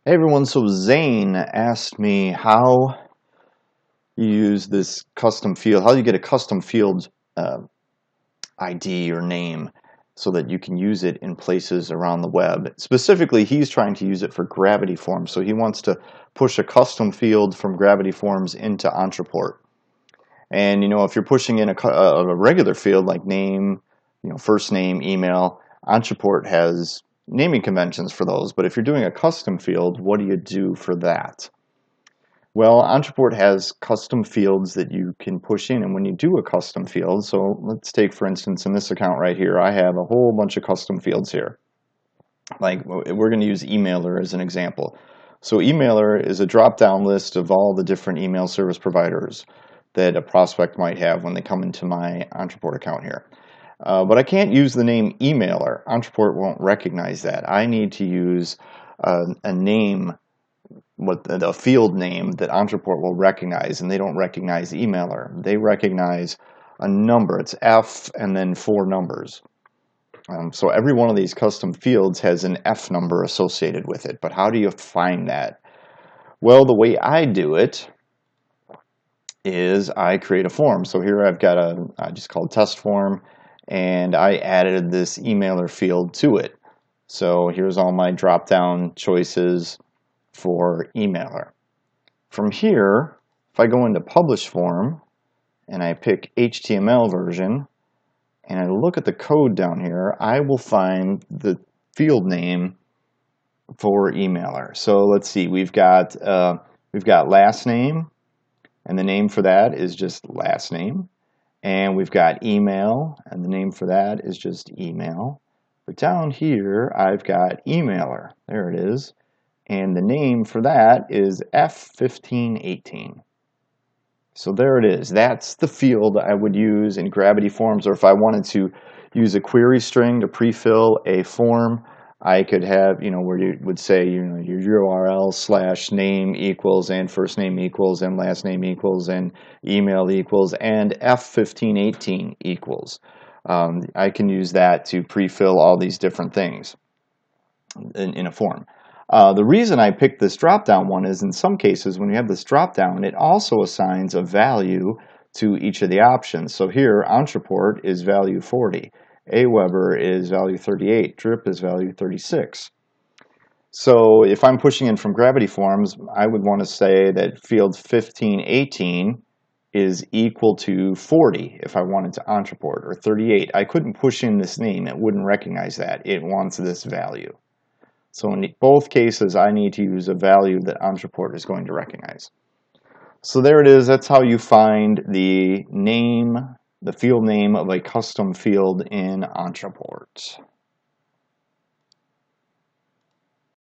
Hey everyone, so Zane asked me how you use this custom field, how you get a custom field ID or name so that you can use it in places around the web. Specifically, he's trying to use it for Gravity Forms, so he wants to push a custom field from Gravity Forms into Ontraport. And if you're pushing in a regular field like name, first name, email, Ontraport has naming conventions for those. But if you're doing a custom field, what do you do for that? Well, Ontraport has custom fields that you can push in, and when you do a custom field, so let's take, for instance, in this account right here, I have a whole bunch of custom fields here. Like, we're going to use emailer as an example. So emailer is a drop-down list of all the different email service providers that a prospect might have when they come into my Ontraport account here. But I can't use the name emailer. Ontraport won't recognize that. I need to use a name, a field name that Ontraport will recognize, and they don't recognize emailer. They recognize a number. It's F and then 4 numbers. So every one of these custom fields has an F number associated with it. But how do you find that? Well, the way I do it is I create a form. So here I've got I just called test form, and I added this emailer field to it. So here's all my drop-down choices for emailer. From here, if I go into publish form and I pick HTML version and I look at the code down here, I will find the field name for emailer. So let's see, we've got last name, and the name for that is just last name. And we've got email, and the name for that is just email. But down here, I've got emailer. There it is. And the name for that is F1518. So there it is. That's the field I would use in Gravity Forms, or if I wanted to use a query string to pre-fill a form, I could have, where you would say, your URL / name equals and first name equals and last name equals and email equals and F1518 equals. I can use that to pre-fill all these different things in a form. The reason I picked this drop-down one is in some cases when you have this drop-down, it also assigns a value to each of the options. So here, Ontraport is value 40. Aweber is value 38. Drip is value 36. So if I'm pushing in from Gravity Forms, I would want to say that field 1518 is equal to 40 if I wanted to Ontraport, or 38. I couldn't push in this name. It wouldn't recognize that. It wants this value. So in both cases, I need to use a value that Ontraport is going to recognize. So there it is. That's how you find the name, the field name of a custom field in Ontraport.